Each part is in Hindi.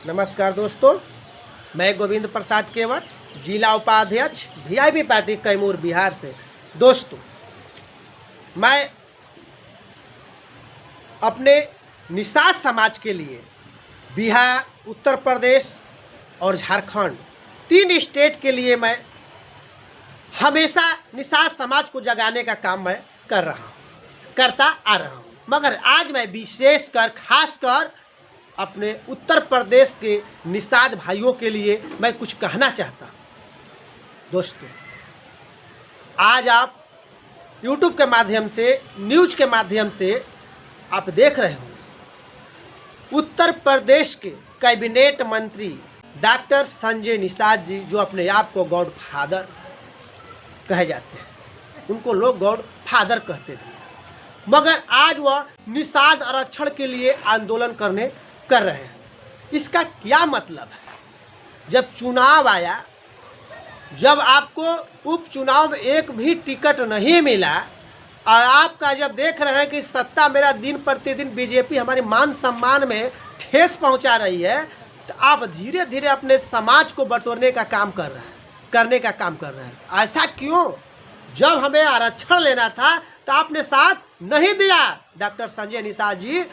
नमस्कार दोस्तों, मैं गोविंद प्रसाद केवट, जिला उपाध्यक्ष वीआईपी पार्टी कैमूर बिहार से। दोस्तों, मैं अपने निषाद समाज के लिए बिहार, उत्तर प्रदेश और झारखंड 3 स्टेट के लिए मैं हमेशा निषाद समाज को जगाने का काम मैं करता आ रहा हूँ। मगर आज मैं विशेषकर खासकर अपने उत्तर प्रदेश के निषाद भाइयों के लिए मैं कुछ कहना चाहता हूँ। दोस्तों, आज आप YouTube के माध्यम से, न्यूज़ के माध्यम से आप देख रहे हो उत्तर प्रदेश के कैबिनेट मंत्री डॉक्टर संजय निषाद जी, जो अपने आप को गॉड फादर कहे जाते हैं, उनको लोग गॉड फादर कहते थे, मगर आज वह निषाद आरक्षण के लिए आंदोलन कर रहे हैं। इसका क्या मतलब है? जब चुनाव आया, जब आपको उपचुनाव में एक भी टिकट नहीं मिला और आपका जब देख रहे हैं कि सत्ता मेरा दिन प्रतिदिन बीजेपी हमारे मान सम्मान में ठेस पहुंचा रही है, तो आप धीरे धीरे अपने समाज को बटोरने का काम करने का काम कर रहे हैं। ऐसा क्यों? जब हमें आरक्षण लेना था तो आपने साथ नहीं दिया। डॉक्टर संजय निषाद जी,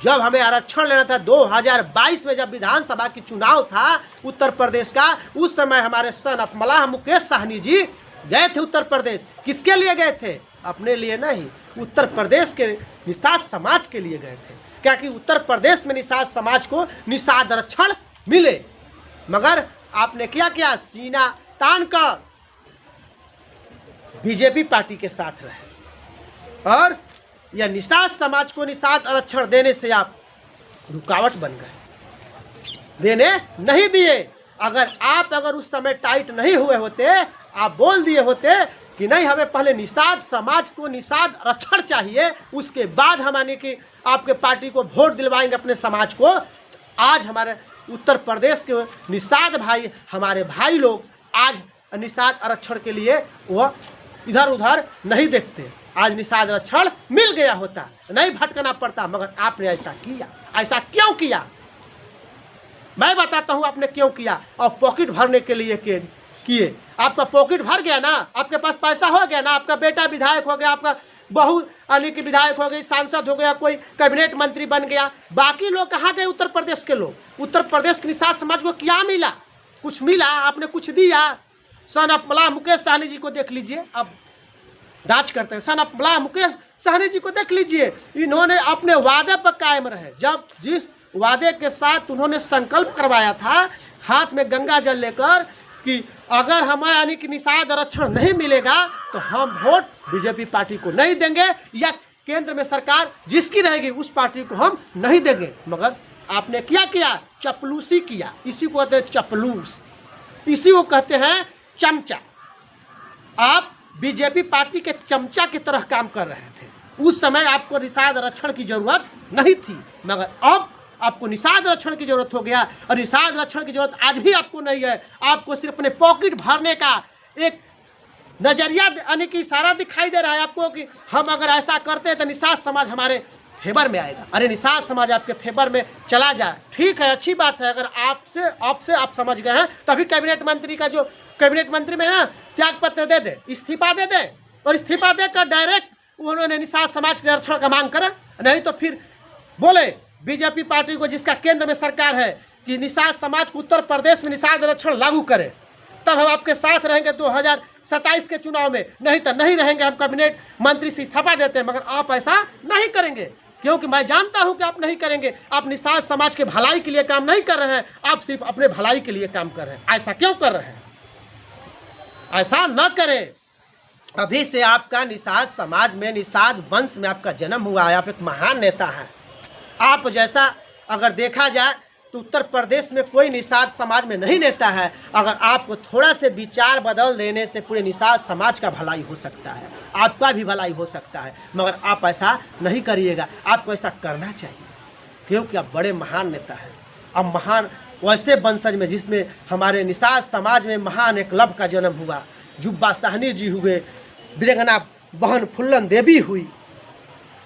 जब हमें आरक्षण लेना था 2022 में, जब विधानसभा की चुनाव था उत्तर प्रदेश का, उस समय हमारे सन ऑफ मलाह मुकेश साहनी जी गए थे उत्तर प्रदेश। किसके लिए गए थे? अपने लिए नहीं, उत्तर प्रदेश के निषाद समाज के लिए गए थे, क्योंकि उत्तर प्रदेश में निषाद समाज को निषाद आरक्षण मिले। मगर आपने क्या किया? सीना तान कर बीजेपी पार्टी के साथ रहे और यह निषाद समाज को निषाद आरक्षण देने से आप रुकावट बन गए, देने नहीं दिए। अगर उस समय टाइट नहीं हुए होते, आप बोल दिए होते कि नहीं, हमें पहले निषाद समाज को निषाद आरक्षण चाहिए, उसके बाद हम आने की आपके पार्टी को वोट दिलवाएंगे अपने समाज को। आज हमारे उत्तर प्रदेश के निषाद भाई, हमारे भाई लोग आज निषाद आरक्षण के लिए वह इधर उधर नहीं देखते। आज निषाद आरक्षण मिल गया होता, नहीं भटकना पड़ता, मगर आपने ऐसा किया। ऐसा क्यों किया? मैं बताता हूँ आपने क्यों किया। और पॉकेट भरने के लिए किए। आपका पॉकेट भर गया ना, आपके पास पैसा हो गया ना, आपका बेटा विधायक हो गया, आपका बहू यानी कि विधायक हो गई, सांसद हो गया, कोई कैबिनेट मंत्री बन गया। बाकी लोग कहाँ गए? उत्तर प्रदेश के लोग। उत्तर प्रदेश के निषाद समाज को क्या मिला? कुछ मिला? आपने कुछ दिया? सन ऑफ मलाह मुकेश साहनी जी को देख लीजिए, अब डांच करते हैं। सन ऑफ मलाह मुकेश साहनी जी को देख लीजिए, इन्होंने अपने वादे पर कायम रहे। जब जिस वादे के साथ उन्होंने संकल्प करवाया था हाथ में गंगा जल लेकर कि अगर हमारा यानी कि निषाद आरक्षण नहीं मिलेगा तो हम वोट बीजेपी पार्टी को नहीं देंगे, या केंद्र में सरकार जिसकी रहेगी उस पार्टी को हम नहीं देंगे। मगर आपने क्या किया? चपलूसी किया। इसी को कहते हैं चपलूस, इसी को कहते हैं चमचा। आप बीजेपी पार्टी के चमचा की तरह काम कर रहे थे। उस समय आपको निषाद आरक्षण की जरूरत नहीं थी, मगर अब आपको निषाद आरक्षण की जरूरत हो गया। और निषाद आरक्षण की जरूरत आज भी आपको नहीं है। आपको सिर्फ अपने पॉकेट भरने का एक नजरिया यानी कि इशारा दिखाई दे रहा है आपको कि हम अगर ऐसा करते हैं तो निषाद समाज हमारे फेवर में आएगा। अरे निषाद समाज आपके फेवर में चला जाए, ठीक है, अच्छी बात है। अगर आपसे आप समझ गए हैं, तभी कैबिनेट मंत्री का जो कैबिनेट मंत्री में ना त्याग पत्र दे दे, इस्तीफा दे दे, और इस्तीफा देकर डायरेक्ट उन्होंने निषाद समाज के आरक्षण का मांग करा। नहीं तो फिर बोले बीजेपी पार्टी को, जिसका केंद्र में सरकार है, कि निषाद समाज को उत्तर प्रदेश में निषाद आरक्षण लागू करे, तब हम आपके साथ रहेंगे 2027 के चुनाव में। नहीं तो नहीं रहेंगे, हम कैबिनेट मंत्री से इस्तीफा देते हैं। मगर आप ऐसा नहीं करेंगे, क्योंकि मैं जानता हूं कि आप नहीं करेंगे। आप निषाद समाज के भलाई के लिए काम नहीं कर रहे हैं, आप सिर्फ अपने भलाई के लिए काम कर रहे हैं। ऐसा क्यों कर रहे हैं? ऐसा न करें। अभी से आपका निषाद समाज में, निषाद वंश में आपका जन्म हुआ है। आप एक महान नेता हैं। आप जैसा अगर देखा जाए तो उत्तर प्रदेश में कोई निषाद समाज में नहीं नेता है। अगर आपको थोड़ा से विचार बदल देने से पूरे निषाद समाज का भलाई हो सकता है, आपका भी भलाई हो सकता है। मगर आप ऐसा नहीं करिएगा। आपको ऐसा करना चाहिए, क्योंकि आप बड़े महान नेता हैं। अब महान वैसे वंशज में जिसमें हमारे निषाद समाज में महान एकलव्य का जन्म हुआ, जुब्बा साहनी जी हुए, वीरांगना बहन फुल्लन देवी हुई,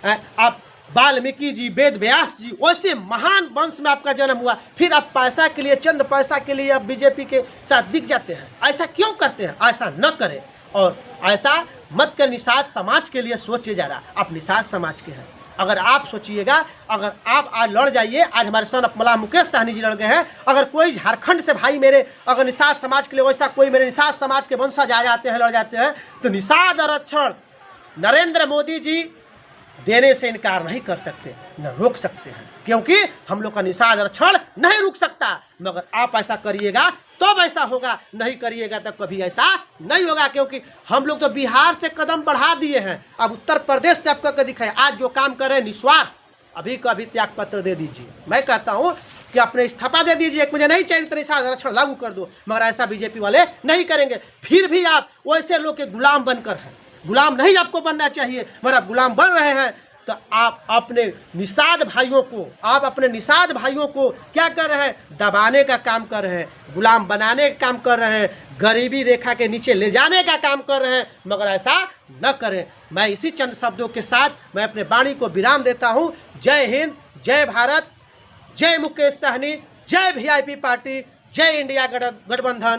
आप वाल्मीकि जी, वेद व्यास जी, वैसे महान वंश में आपका जन्म हुआ, फिर आप पैसा के लिए, चंद पैसा के लिए आप बीजेपी के साथ बिक जाते हैं। ऐसा क्यों करते हैं? ऐसा न करें और ऐसा मत कर। निषाद समाज के लिए सोचे जा रहा, आप निषाद समाज के हैं। अगर आप सोचिएगा, अगर आप आज लड़ जाइए, आज हमारे सन अपमला मुकेश सहनी जी लड़ गए हैं, अगर कोई झारखंड से भाई मेरे अगर निषाद समाज के लिए वैसा कोई मेरे निषाद समाज के वंशज आ जाते हैं, लड़ जाते हैं, तो निषाद आरक्षण नरेंद्र मोदी जी देने से इनकार नहीं कर सकते, न रोक सकते हैं, क्योंकि हम लोग का निषाद आरक्षण नहीं रुक सकता। मगर आप ऐसा करिएगा तो ऐसा होगा, नहीं करिएगा तो कभी ऐसा नहीं होगा, क्योंकि हम लोग तो बिहार से कदम बढ़ा दिए हैं। अब उत्तर प्रदेश से आपका दिखाए, आज जो काम कर रहे हैं निस्वार्थ, अभी का अभी त्याग पत्र दे दीजिए। मैं कहता हूँ कि अपने इस्तीफा दे दीजिए, मुझे नहीं चाहिए तो निषाद आरक्षण लागू कर दो, मगर ऐसा बीजेपी वाले नहीं करेंगे। फिर भी आप वैसे लोग के गुलाम बनकर हैं, गुलाम नहीं आपको बनना चाहिए, मगर आप गुलाम बन रहे हैं। तो आप अपने निषाद भाइयों को क्या कर रहे हैं? दबाने का काम कर रहे हैं, गुलाम बनाने का काम कर रहे हैं, गरीबी रेखा के नीचे ले जाने का काम कर रहे हैं, मगर ऐसा न करें। मैं इसी चंद शब्दों के साथ मैं अपने वाणी को विराम देता हूँ। जय हिंद, जय भारत, जय मुकेश सहनी, जय वीआईपी पार्टी, जय इंडिया गठबंधन।